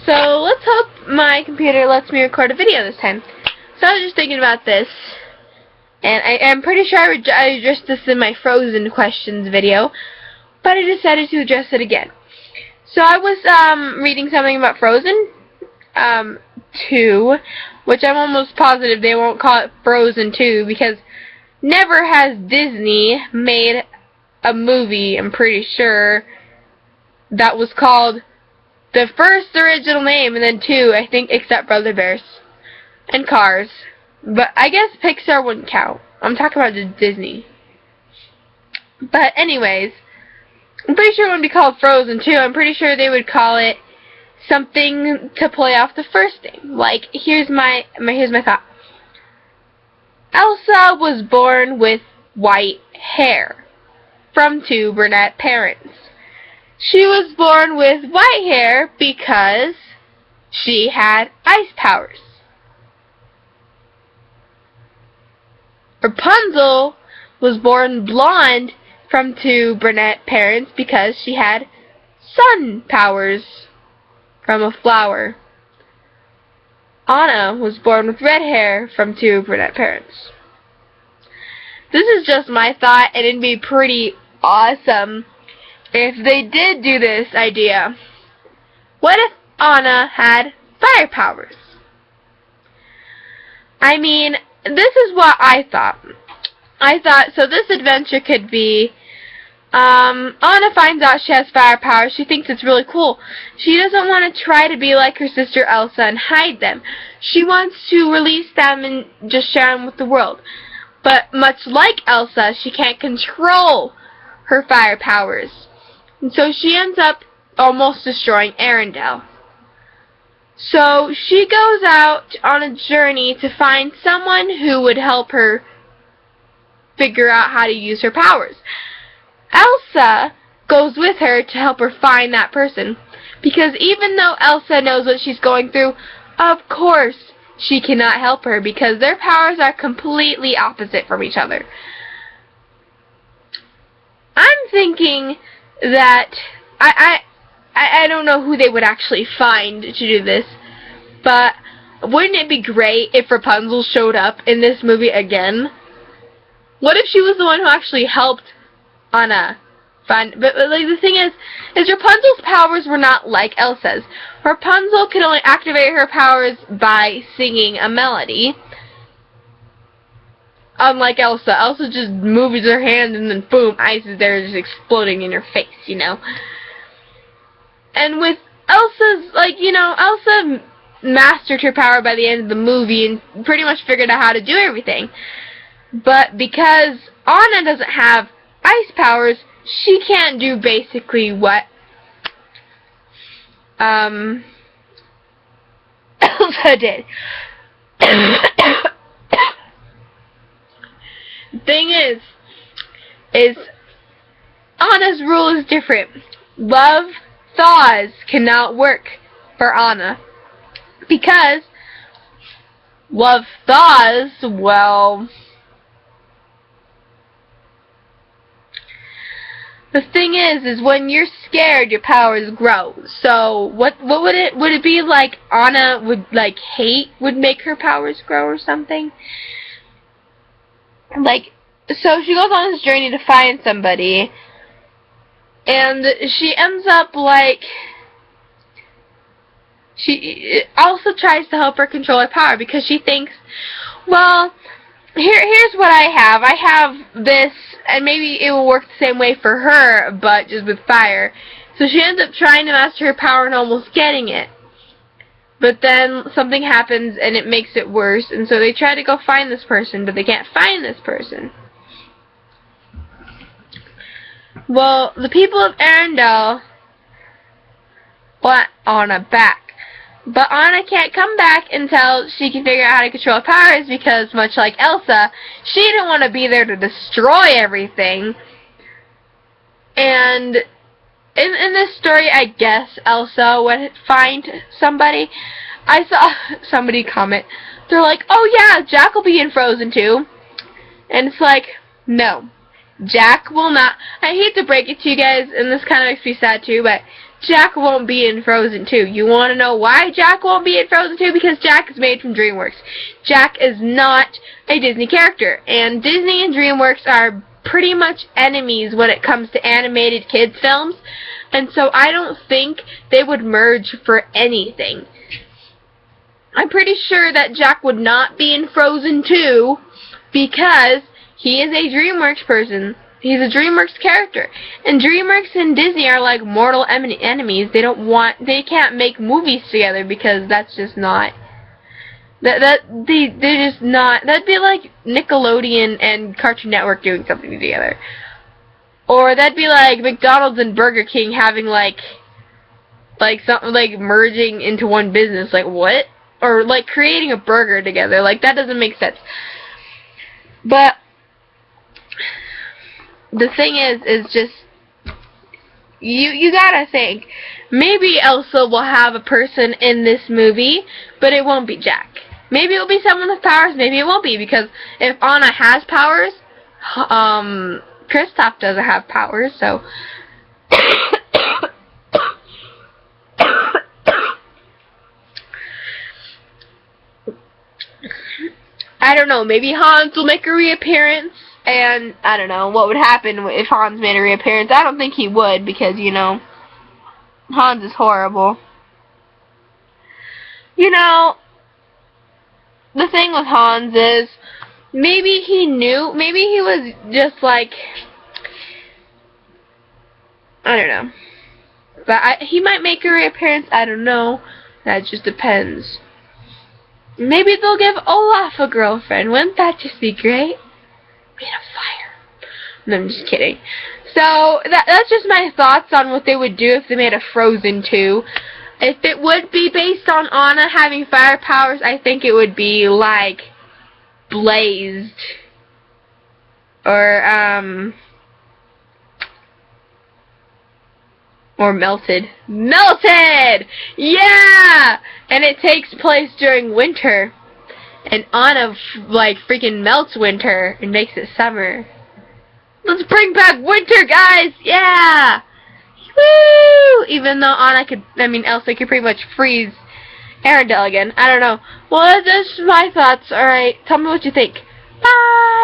So let's hope my computer lets me record a video this time. So I was just thinking about this, and I'm pretty sure I addressed this in my Frozen questions video, but I decided to address it again. So I was reading something about Frozen 2, which I'm almost positive they won't call it Frozen 2, because never has Disney made a movie, I'm pretty sure, that was called the first original name and then 2, I think, except Brother Bears and Cars. But I guess Pixar wouldn't count. I'm talking about just Disney. But anyways, I'm pretty sure it wouldn't be called Frozen 2. I'm pretty sure they would call it something to play off the first name. Like, here's my thought. Elsa was born with white hair from 2 brunette parents. She was born with white hair because she had ice powers. Rapunzel was born blonde from 2 brunette parents because she had sun powers from a flower. Anna was born with red hair from 2 brunette parents. This is just my thought, and it'd be pretty awesome if they did do this idea. What if Anna had fire powers? I mean, this is what I thought. So this adventure could be, Anna finds out she has fire powers. She thinks it's really cool. She doesn't want to try to be like her sister Elsa and hide them. She wants to release them and just share them with the world. But much like Elsa, she can't control her fire powers. And so she ends up almost destroying Arendelle. So she goes out on a journey to find someone who would help her figure out how to use her powers. Elsa goes with her to help her find that person, because even though Elsa knows what she's going through, of course she cannot help her because their powers are completely opposite from each other. I'm thinking that I don't know who they would actually find to do this, but wouldn't it be great if Rapunzel showed up in this movie again? What if she was the one who actually helped Anna find? But like, the thing is Rapunzel's powers were not like Elsa's. Rapunzel could only activate her powers by singing a melody. Unlike Elsa. Elsa just moves her hand and then boom, ice is there just exploding in your face, you know. And with Elsa's, Elsa mastered her power by the end of the movie and pretty much figured out how to do everything. But because Anna doesn't have ice powers, she can't do basically what Elsa did. Thing is Anna's rule is different. Love thaws cannot work for Anna, because love thaws, well, the thing is when you're scared, your powers grow. So what would it be like? Anna would hate would make her powers grow or something? So she goes on this journey to find somebody, and she ends up she also tries to help her control her power, because she thinks, well, here's what I have. I have this, and maybe it will work the same way for her, but just with fire. So she ends up trying to master her power and almost getting it. But then something happens and it makes it worse, and so they try to go find this person, but they can't find this person. Well, the people of Arendelle want Anna back. But Anna can't come back until she can figure out how to control her powers, because much like Elsa, she didn't want to be there to destroy everything. And in this story, I guess Elsa would find somebody. I saw somebody comment. They're like, oh yeah, Jack will be in Frozen too. And it's like, no. Jack will not. I hate to break it to you guys, and this kind of makes me sad too, but Jack won't be in Frozen 2. You want to know why Jack won't be in Frozen 2? Because Jack is made from DreamWorks. Jack is not a Disney character. And Disney and DreamWorks are pretty much enemies when it comes to animated kids films. And so I don't think they would merge for anything. I'm pretty sure that Jack would not be in Frozen 2 because he is a DreamWorks person. He's a DreamWorks character. And DreamWorks and Disney are like mortal enemies. They can't make movies together because that's just not, they're just not, that'd be like Nickelodeon and Cartoon Network doing something together. Or that'd be like McDonald's and Burger King having like something like merging into one business. Like what? Or like creating a burger together. Like that doesn't make sense. But the thing is just you gotta think maybe Elsa will have a person in this movie, but it won't be Jack. Maybe it'll be someone with powers, maybe it won't be, because if Anna has powers, Kristoff doesn't have powers, so I don't know, maybe Hans will make a reappearance. And I don't know what would happen if Hans made a reappearance. I don't think he would because, you know, Hans is horrible. You know, the thing with Hans is maybe he knew, maybe he was just like, I don't know. But he might make a reappearance, I don't know. That just depends. Maybe they'll give Olaf a girlfriend. Wouldn't that just be great? Made of fire. No, I'm just kidding. So, that's just my thoughts on what they would do if they made a Frozen 2. If it would be based on Anna having fire powers, I think it would be like blazed. Or melted. Melted! Yeah! And it takes place during winter. And Anna, like, freaking melts winter and makes it summer. Let's bring back winter, guys! Yeah! Woo! Even though Elsa could pretty much freeze Arendelle again. I don't know. Well, that's just my thoughts. Alright, tell me what you think. Bye!